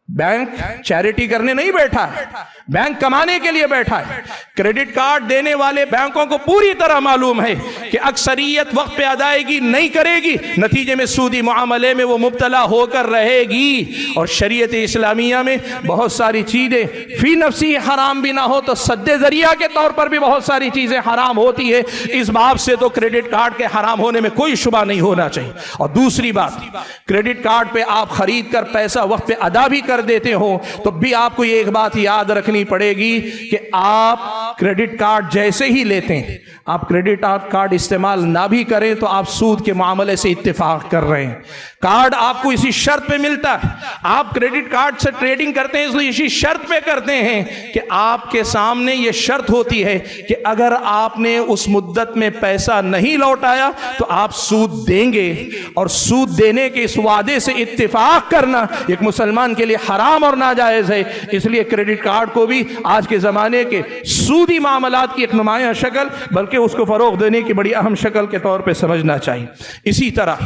[SPEAKER 1] बैंक चैरिटी करने नहीं बैठा है, बैंक कमाने के लिए बैठा है। क्रेडिट कार्ड देने वाले बैंकों को पूरी तरह मालूम है कि अक्सरियत वक्त पे अदायगी नहीं करेगी, नतीजे में सूदी मामले में वो मुब्तला होकर रहेगी। और शरीयत इस्लामिया में बहुत सारी चीजें फी नफ्सी हराम भी ना हो तो सद्दे जरिया के तौर पर भी बहुत सारी चीजें हराम होती है। इस बात से तो क्रेडिट कार्ड के हराम होने में कोई शुबा नहीं होना चाहिए। और दूसरी बात, क्रेडिट कार्ड पे आप खरीद कर पैसा वक्त पे अदा भी कर देते हो तो भी आपको ये एक बात याद रखनी पड़ेगी कि आप क्रेडिट कार्ड जैसे ही लेते हैं, आप क्रेडिट कार्ड इस्तेमाल ना भी करें तो आप सूद के मामले से इत्तेफाक कर रहे हैं। कार्ड आपको इसी शर्त पे मिलता है, आप क्रेडिट कार्ड से ट्रेडिंग करते हैं इसलिए इसी शर्त पे करते हैं कि आपके सामने ये शर्त होती है कि अगर आपने उस मुद्दत में पैसा नहीं लौटाया तो आप सूद देंगे। और सूद देने के इस वादे से इत्तेफाक करना एक मुसलमान के लिए हराम और नाजायज है। इसलिए क्रेडिट कार्ड को भी आज के ज़माने के सूदी मामलात की एक नुमाया शक्ल, बल्कि उसको फ़रोग़ देने की बड़ी अहम शक्ल के तौर पे समझना चाहिए। इसी तरह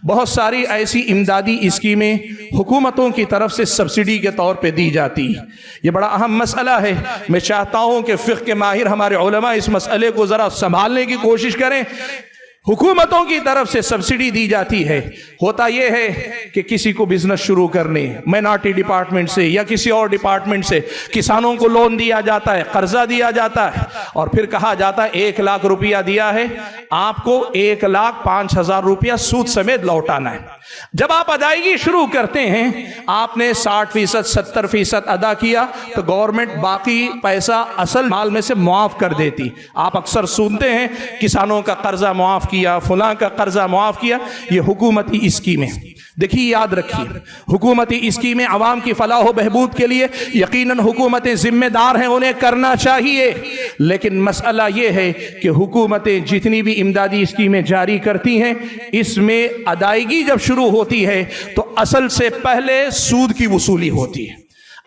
[SPEAKER 1] बहुत सारी ऐसी इमदादी स्कीमें हुकूमतों की तरफ से सब्सिडी के तौर पे दी जाती है। ये बड़ा अहम मसला है। मैं चाहता हूँ कि फ़िक़्ह के माहिर हमारे उलमा इस मसले को ज़रा संभालने की कोशिश करें। हुकूमतों की तरफ से सब्सिडी दी जाती है। होता यह है कि किसी को बिजनेस शुरू करने, माइनॉरिटी डिपार्टमेंट से या किसी और डिपार्टमेंट से किसानों को लोन दिया जाता है, कर्जा दिया जाता है और फिर कहा जाता है 1 लाख रुपया दिया है, आपको 1,05,000 रुपया सूद समेत लौटाना है। जब आप अदायगी शुरू करते हैं, आपने 60%, 70% अदा किया तो गवर्नमेंट बाकी पैसा असल माल में से मुआफ कर देती। आप अक्सर सुनते हैं किसानों का कर्जा मुआफ किया, फलां का कर्जा मुआफ किया। ये हुकूमती स्कीमें, देखिए याद रखिए, हुकूमती स्कीमें अवाम की फलाह व बहबूद के लिए यकीनन हुकूमतें जिम्मेदार हैं, उन्हें करना चाहिए। लेकिन मसला ये है कि हुकूमतें जितनी भी इमदादी स्कीमें जारी करती हैं, इसमें अदायगी जब शुरू होती है तो असल से पहले सूद की वसूली होती है।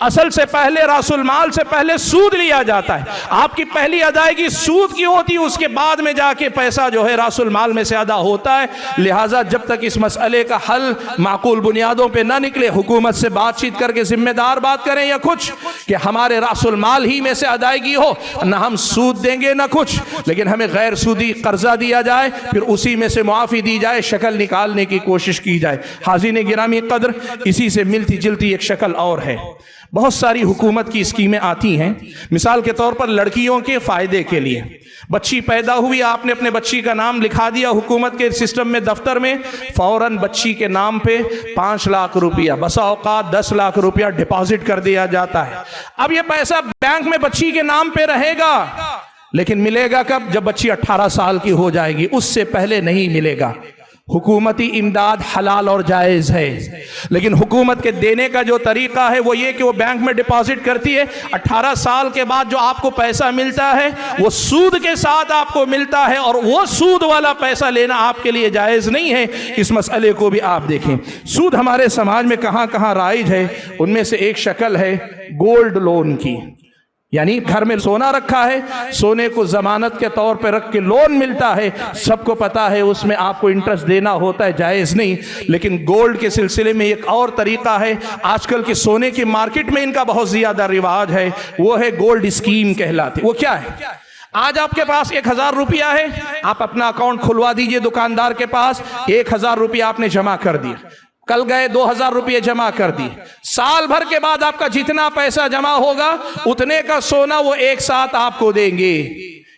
[SPEAKER 1] असल से पहले, रासुल माल से पहले सूद लिया जाता है। आपकी पहली अदायगी सूद की होती है, उसके बाद में जाके पैसा जो है रासुल माल में से अदा होता है। लिहाजा जब तक इस मसले का हल माकूल बुनियादों पे ना निकले, हुकूमत से बातचीत करके जिम्मेदार बात करें या कुछ कि हमारे रासुल माल ही में से अदायगी हो, ना हम सूद देंगे ना कुछ, लेकिन हमें गैर सूदी कर्जा दिया जाए, फिर उसी में से मुआफ़ी दी जाए, शक्ल निकालने की कोशिश की जाए। हाज़िन गिरामी कदर, इसी से मिलती जुलती एक शक्ल और है। बहुत सारी हुकूमत की स्कीमें आती हैं, मिसाल के तौर पर लड़कियों के फ़ायदे के लिए। बच्ची पैदा हुई, आपने अपने बच्ची का नाम लिखा दिया हुकूमत के सिस्टम में, दफ्तर में, फ़ौरन बच्ची के नाम पे 5 लाख रुपया, बसा औकात 10 लाख रुपया डिपॉजिट कर दिया जाता है। अब ये पैसा बैंक में बच्ची के नाम पे रहेगा, लेकिन मिलेगा कब? जब बच्ची 18 साल की हो जाएगी, उससे पहले नहीं मिलेगा। हुकूमती इमदाद हलाल और जायज़ है, लेकिन हुकूमत के देने का जो तरीका है वो ये कि वो बैंक में डिपॉजिट करती है। 18 साल के बाद जो आपको पैसा मिलता है वो सूद के साथ आपको मिलता है, और वो सूद वाला पैसा लेना आपके लिए जायज़ नहीं है। इस मसले को भी आप देखें। सूद हमारे समाज में कहाँ कहाँ राइज है, उनमें से एक शक्ल है गोल्ड लोन की। यानी घर में सोना रखा है, सोने को जमानत के तौर पे रख के लोन मिलता है, सबको पता है उसमें आपको इंटरेस्ट देना होता है, जायज़ नहीं। लेकिन गोल्ड के सिलसिले में एक और तरीका है, आजकल के सोने की मार्केट में इनका बहुत ज़्यादा रिवाज है, वो है गोल्ड स्कीम कहलाती। वो क्या है? आज आपके पास 1000 रुपया है, आप अपना अकाउंट खुलवा दीजिए दुकानदार के पास, 1000 रुपया आपने जमा कर दिया, कल गए 2000 रुपये जमा कर दिए, साल भर के बाद आपका जितना पैसा जमा होगा उतने का सोना वो एक साथ आपको देंगे।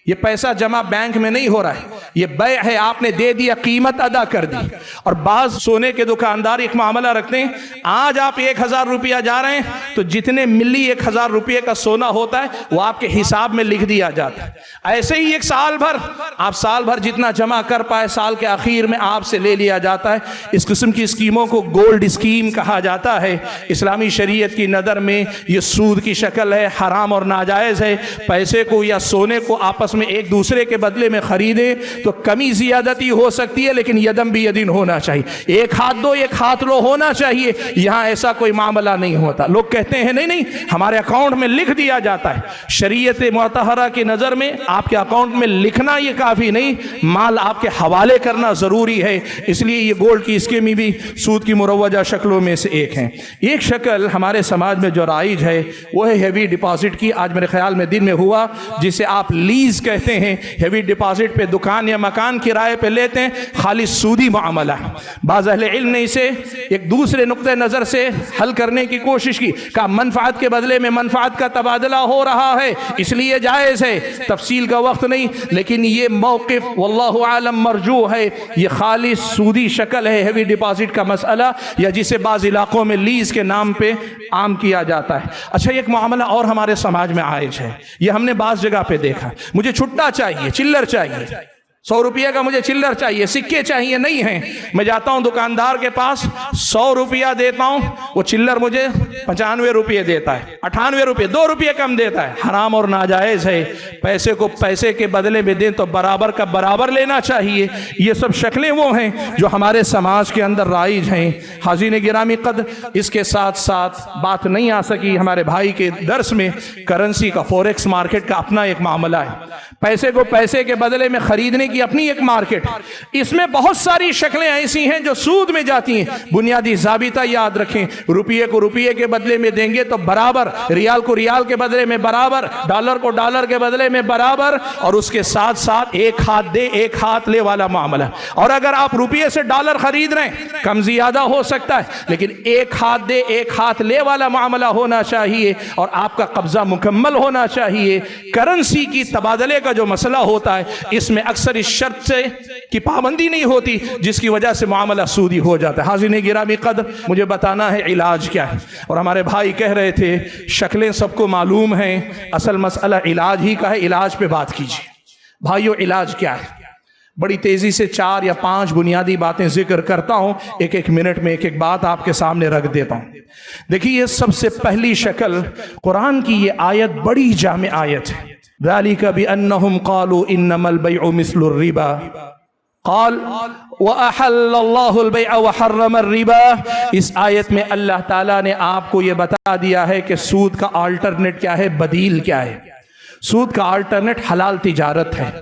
[SPEAKER 1] ये पैसा जमा बैंक में नहीं हो रहा है, ये बै है, आपने दे दिया, कीमत अदा कर दी। और बाज सोने के दुकानदार एक मामला रखते हैं, आज आप 1000 रुपया जा रहे हैं तो जितने मिली 1000 रुपये का सोना होता है वो आपके हिसाब में लिख दिया जाता है। ऐसे ही एक साल भर, आप साल भर जितना जमा कर पाए साल के आखिर में आपसे ले लिया जाता है। इस किस्म की स्कीमों को गोल्ड स्कीम कहा जाता है। इस्लामी शरीयत की नज़र में ये सूद की शक्ल है, हराम और नाजायज़ है। पैसे को या सोने को आपस में एक दूसरे के बदले में खरीदे तो कमी ज्यादती हो सकती है, लेकिन यदम भी यदीन होना चाहिए, एक हाथ दो एक हाथ लो होना चाहिए। यहां ऐसा कोई मामला नहीं होता। लोग कहते हैं नहीं नहीं हमारे अकाउंट में लिख दिया जाता है। शरीयत मुतहरा की नजर में आपके अकाउंट में लिखना ये काफी नहीं, माल आपके हवाले करना जरूरी है। इसलिए ये गोल्ड की स्कीम भी सूद की मुरवजा शक्लों में से एक है। एक शक्ल हमारे समाज में जो राइज है वो है हेवी डिपॉजिट की। आज मेरे ख्याल में दिन में हुआ, जिसे आप लीज कहते हैं। हेवी डिपॉजिट पे दुकान या मकान किराए पे लेते हैं, खाली सूदी मामला है। बाज़ अहले इल्म ने इसे एक दूसरे नुक्ते नज़र से हल करने की कोशिश की, कहा मनफात के बदले में मनफात का तबादला हो रहा है इसलिए जायज़ है। तफसील का वक्त नहीं, लेकिन ये मौक़िफ़ वल्लाहु आलम मरजू है। ये खाली सूदी शक्ल है हेवी डिपॉजिट का मसला, या जिसे बाज़ इलाकों में लीज के नाम पे आम किया जाता है। अच्छा, एक मामला और हमारे समाज में आयज है, ये हमने बाज़ जगह पे देखा। मुझे छुट्टा चाहिए, चिल्लर चाहिए, 100 रुपये का मुझे चिल्लर चाहिए, सिक्के चाहिए, नहीं है। मैं जाता हूं दुकानदार के पास, 100 रुपया देता हूं, वो चिल्लर मुझे 95 रुपये देता है, 98 रुपये, 2 रुपये कम देता है। हराम और नाजायज़ है। पैसे को पैसे के बदले में दें तो बराबर का बराबर लेना चाहिए। ये सब शक्लें वो हैं जो हमारे समाज के अंदर राइज हैं। हाज़िन गिरामी कद, इसके साथ साथ बात नहीं आ सकी हमारे भाई के दर्स में, करेंसी का, फॉरेक्स मार्केट का अपना एक मामला है। पैसे को पैसे के बदले में खरीदने की अपनी एक मार्केट। इसमें बहुत सारी शक्लें ऐसी हैं जो सूद में जाती हैं। बुनियादी ज़ाबिता याद रखें, रुपये को रुपये के बदले में देंगे तो बराबर, रियाल को रियाल के बदले में बराबर, डॉलर को डॉलर के बदले में बराबर, और उसके साथ साथ एक हाथ दे एक हाथ ले वाला मामला। और अगर आप रुपये से डॉलर खरीद रहे हैं, कम ज्यादा हो सकता है, लेकिन एक हाथ दे एक हाथ ले वाला मामला होना चाहिए और आपका कब्जा मुकम्मल होना चाहिए। करेंसी की तबादले का जो मसला होता है, इसमें अक्सर इस शर्त से की पाबंदी नहीं होती, जिसकी वजह से मामला सूदी हो जाता है। हाज़िन गिरामी कदर, मुझे बताना है इलाज क्या है। और हमारे भाई कह रहे थे शक्लें सबको मालूम हैं, असल मसला इलाज ही का है। इलाज पे बात कीजिए भाइयों, इलाज क्या है? बड़ी तेजी से 4 या 5 बुनियादी बातें जिक्र करता हूं, एक एक मिनट में एक एक बात आपके सामने रख देता हूं। देखिए, सबसे पहली शक्ल कुरान की ये आयत बड़ी जामे आयत है। ज़ालिका बिअन्नहुम क़ालू इन्नमल बैउ मिस्लुर रिबा। क़ाल व अहल्लल्लाहुल बैअ व हर्रमर रिबा। इस आयत में अल्लाह ताला ने आपको यह बता दिया है कि सूद का अल्टरनेट क्या है, बदील क्या है। सूद का अल्टरनेट हलाल तिजारत है,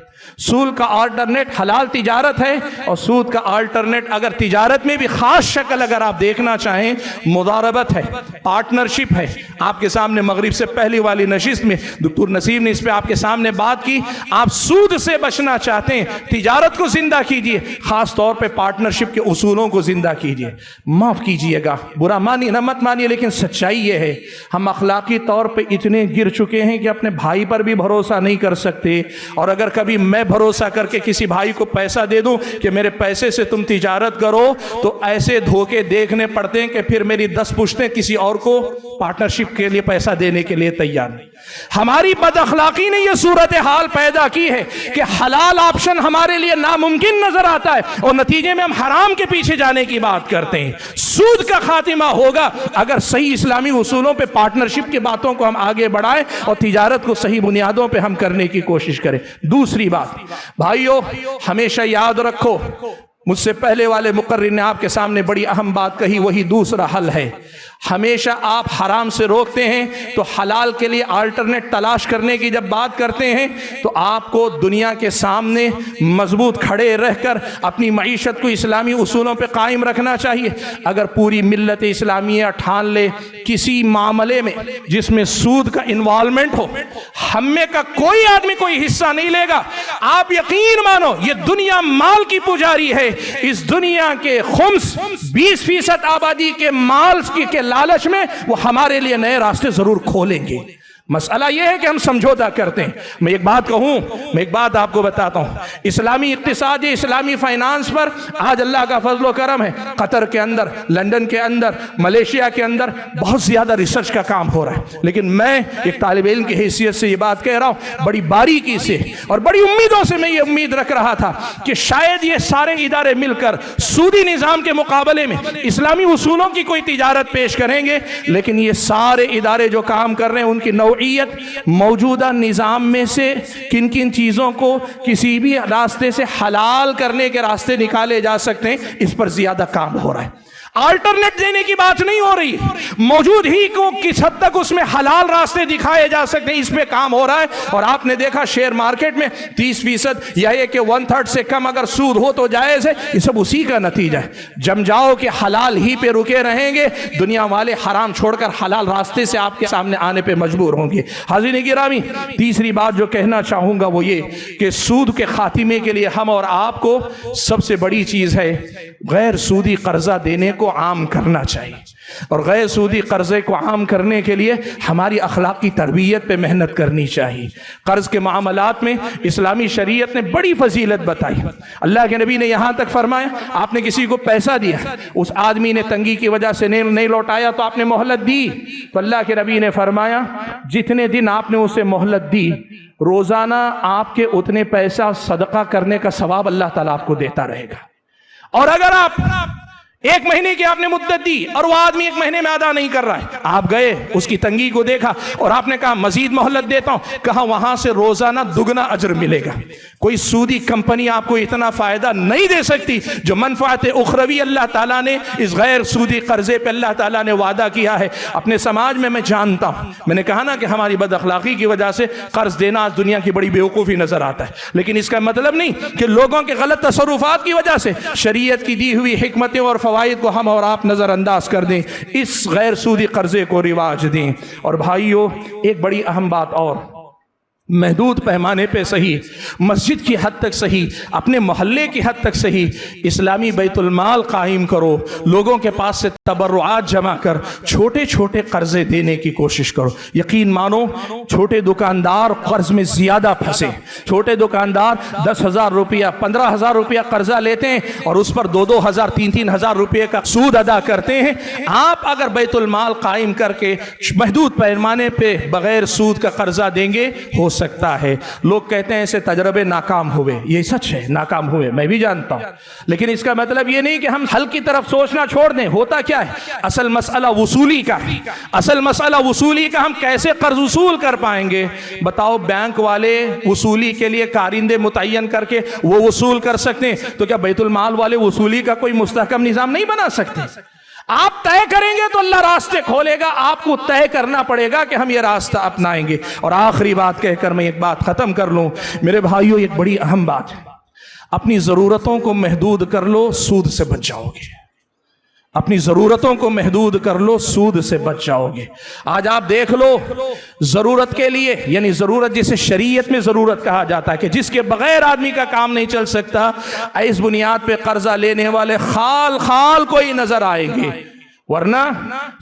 [SPEAKER 1] सूद का अल्टरनेट हलाल तिजारत है। और सूद का अल्टरनेट अगर तिजारत में भी खास शक्ल अगर आप देखना चाहें, मुदारबत है, पार्टनरशिप है। आपके सामने मगरिब से पहली वाली नशिस्त में डॉक्टर नसीम ने इस पे आपके सामने बात की। आप सूद से बचना चाहते हैं, तिजारत को जिंदा कीजिए, खास तौर पे पार्टनरशिप के उसूलों को जिंदा कीजिए। माफ कीजिएगा, बुरा मानिए न मत मानिए, लेकिन सच्चाई ये है हम अखलाकी तौर पे इतने गिर चुके हैं कि अपने भाई पर भी भरोसा नहीं कर सकते। और अगर कभी मैं भरोसा करके किसी भाई को पैसा दे दूं कि मेरे पैसे से तुम तिजारत करो, तो ऐसे धोखे देखने पड़ते हैं कि फिर मेरी 10 पुश्तें किसी और को पार्टनरशिप के लिए पैसा देने के लिए तैयार नहीं। हमारी बदअखलाकी ने यह सूरत हाल पैदा की है कि हलाल ऑप्शन हमारे लिए नामुमकिन नजर आता है और नतीजे में हम हराम के पीछे जाने की बात करते हैं। सूद का खातिमा होगा अगर सही इस्लामी उसूलों पे पार्टनरशिप की बातों को हम आगे बढ़ाएं और तिजारत को सही बुनियादों पे हम करने की कोशिश करें। दूसरी बात भाइयों, हमेशा याद रखो, मुझसे पहले वाले मुकर्रिर ने आपके सामने बड़ी अहम बात कही, वही दूसरा हल है। हमेशा आप हराम से रोकते हैं तो हलाल के लिए अल्टरनेट तलाश करने की जब बात करते हैं तो आपको दुनिया के सामने मजबूत खड़े रहकर अपनी मईशत को इस्लामी उसूलों पे कायम रखना चाहिए। अगर पूरी मिल्लत इस्लामिया ठान ले किसी मामले में जिसमें सूद का इन्वॉल्वमेंट हो, हम में का कोई आदमी कोई हिस्सा नहीं लेगा। आप यकीन मानो, ये दुनिया माल की पुजारी है। इस दुनिया के खुम्स 20% आबादी के माल के लालच में वो हमारे लिए नए रास्ते जरूर खोलेंगे। मसला यह है कि हम समझौता करते हैं। मैं एक बात कहूं, मैं एक बात आपको बताता हूं, इस्लामी इक्तिसाद, इस्लामी फाइनेंस पर आज अल्लाह का फजल व करम है, कतर के अंदर, लंदन के अंदर, मलेशिया के अंदर बहुत ज्यादा रिसर्च का काम हो रहा है। लेकिन मैं एक तालिब इल्म की हैसियत से ये बात कह रहा हूं, बड़ी बारीकी से और बड़ी उम्मीदों से मैं ये उम्मीद रख रहा था कि शायद ये सारे इदारे मिलकर सूदी निज़ाम के मुकाबले में इस्लामी उसूलों की कोई तिजारत पेश करेंगे। लेकिन ये सारे इदारे जो काम कर रहे हैं उनकी मौजूदा निजाम में से किन किन चीजों को किसी भी रास्ते से हलाल करने के रास्ते निकाले जा सकते हैं, इस पर ज्यादा काम हो रहा है। अल्टरनेट देने की बात नहीं हो रही, मौजूद ही को किस हद तक उसमें हलाल रास्ते दिखाए जा सकते हैं, इस पे काम हो रहा है। और आपने देखा शेयर मार्केट में 30% या ये कि 1/3 से कम अगर सूद हो तो जायज है। ये सब उसी का नतीजा है। जम जाओ कि हलाल ही पे रुके रहेंगे, दुनिया वाले हराम छोड़कर हलाल रास्ते से आपके सामने आने पे मजबूर होंगे। हाज़रीन गिरामी, तीसरी बात जो कहना चाहूंगा वो ये कि सूद के खातिमे के लिए हम और आपको सबसे बड़ी चीज है गैर सूदी कर्जा देने को आम करना चाहिए। और गैर सूदी कर्जे को आम करने के लिए हमारी अखलाकी तरबियत पे मेहनत करनी चाहिए। कर्ज के मामलात में इस्लामी शरीयत ने बड़ी फजीलत बताई। अल्लाह के नबी ने यहाँ तक फरमाया, आपने किसी को पैसा दिया, उस आदमी ने तंगी की वजह से नहीं लौटाया तो आपने मोहलत दी, तो अल्लाह के नबी ने फरमाया जितने दिन आपने उसे मोहलत दी, रोजाना आपके उतने पैसा सदका करने का सवाब अल्लाह ताला आपको देता रहेगा। और अगर आप 1 महीने की आपने मुद्दत दी और वो आदमी 1 महीने में अदा नहीं कर रहा है, आप गए उसकी तंगी को देखा और आपने कहा मजीद मोहलत देता हूं, कहा वहां से रोजाना दुगना अजर मिलेगा। कोई सूदी कंपनी आपको इतना फायदा नहीं दे सकती जो मनफात उखरवी अल्लाह ताला ने इस गैर सूदी कर्जे पे अल्लाह ताला ने वादा किया है। अपने समाज में मैं जानता हूं, मैंने कहा ना कि हमारी बदअखलाकी की वजह से कर्ज देना आज दुनिया की बड़ी बेवकूफ़ी नजर आता है। लेकिन इसका मतलब नहीं कि लोगों के गलत तसरुफात की वजह से शरीयत की दी हुई हिकमतें और फवाइद को हम और आप नज़रअंदाज कर दें, इस गैर सूदी कर्जे को रिवाज दें। और भाइयों, एक बड़ी अहम बात और, महदूद पैमाने पे सही, मस्जिद की हद तक सही, अपने मोहल्ले की हद तक सही, इस्लामी बैतुल माल कायम करो, लोगों के पास से तबर्रुआत जमा कर छोटे छोटे कर्जे देने की कोशिश करो। यकीन मानो, छोटे दुकानदार कर्ज में ज्यादा फंसे। छोटे दुकानदार 10,000 रुपया 15,000 रुपया कर्जा लेते हैं और उस पर 2,000 3,000 रुपये का सूद अदा करते हैं। आप अगर बैतुल माल कायम करके महदूद पैमाने पे बगैर सूद का कर्जा देंगे, हो सकता है। लोग कहते हैं ऐसे तजर्बे नाकाम हुए, ये सच है, नाकाम हुए, मैं भी जानता हूँ, लेकिन इसका मतलब ये नहीं कि हम हल की तरफ सोचना छोड़ दें। होता क्या है, असल मसला वसूली का है। असल मसला वसूली का, हम कैसे कर्ज वसूल कर पाएंगे। बताओ, बैंक वाले वसूली के लिए कारिंदे मुतय्यन करके वो वसूल कर सकते हैं, तो क्या बैतुल माल वाले वसूली का कोई मुस्तहकम निजाम नहीं बना सकते? आप तय करेंगे तो अल्लाह रास्ते खोलेगा, आपको तय करना पड़ेगा कि हम ये रास्ता अपनाएंगे। और आखिरी बात कहकर मैं एक बात खत्म कर लूं मेरे भाइयों, एक बड़ी अहम बात है, अपनी जरूरतों को महदूद कर लो, सूद से बच जाओगे। अपनी जरूरतों को महदूद कर लो, सूद से बच जाओगे। आज आप देख लो, जरूरत के लिए, यानी जरूरत जिसे शरीयत में जरूरत कहा जाता है कि जिसके बगैर आदमी का काम नहीं चल सकता, इस बुनियाद पे कर्जा लेने वाले खाल खाल को ही नजर आएंगे, वरना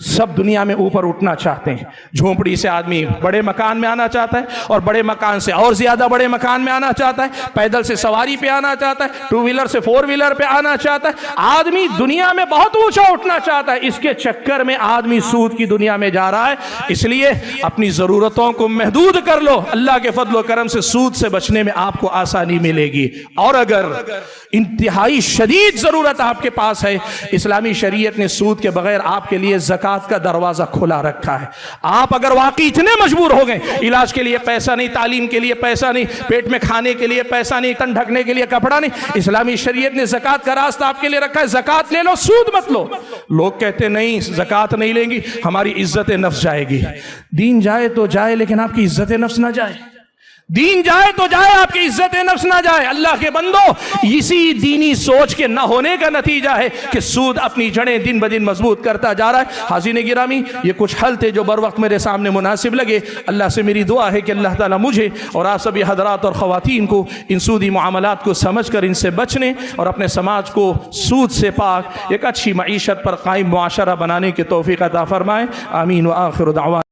[SPEAKER 1] सब दुनिया में ऊपर उठना चाहते हैं। झोंपड़ी से आदमी बड़े मकान में आना चाहता है, और बड़े मकान से और ज्यादा बड़े मकान में आना चाहता है, पैदल से सवारी पे आना चाहता है, टू व्हीलर से फोर व्हीलर पे आना चाहता है। आदमी दुनिया में बहुत ऊंचा उठना चाहता है, इसके चक्कर में आदमी सूद की दुनिया में जा रहा है। इसलिए अपनी जरूरतों को महदूद कर लो, अल्लाह के फजल करम से सूद से बचने में आपको आसानी मिलेगी। और अगर इंतहाई शदीद जरूरत आपके पास है, इस्लामी शरीयत ने सूद के बगैर आपके लिए ज़कात का दरवाजा खुला रखा है। आप अगर वाकई इतने मजबूर हो गए, इलाज के लिए पैसा नहीं, तालीम के लिए पैसा नहीं, पेट में खाने के लिए पैसा नहीं, तन ढकने के लिए कपड़ा नहीं, इस्लामी शरीयत ने ज़कात का रास्ता आपके लिए रखा है। ज़कात ले लो, सूद मत लो। लोग कहते नहीं, ज़कात नहीं लेंगी हमारी इज्जत नफ्स जाएगी। दीन जाए तो जाए, लेकिन आपकी इज्जत नफ्स ना जाए। दीन जाए तो जाए, आपकी इज्जत नफ्स ना जाए। अल्लाह के बंदो, इसी दीनी सोच के न होने का नतीजा है कि सूद अपनी जड़ें दिन ब दिन मजबूत करता जा रहा है। हाज़िन गिरामी, ये कुछ हल थे जो बर वक्त मेरे सामने मुनासिब लगे। अल्लाह से मेरी दुआ है कि अल्लाह ताला मुझे और आप सभी हजरात और ख़वातीन को इन सूदी मामलात को समझ कर इनसे बचने और अपने समाज को सूद से पाक एक अच्छी मईशत पर कायम मुआशरा बनाने की तौफीक अता फरमाए। आमीन व आखिर दावा।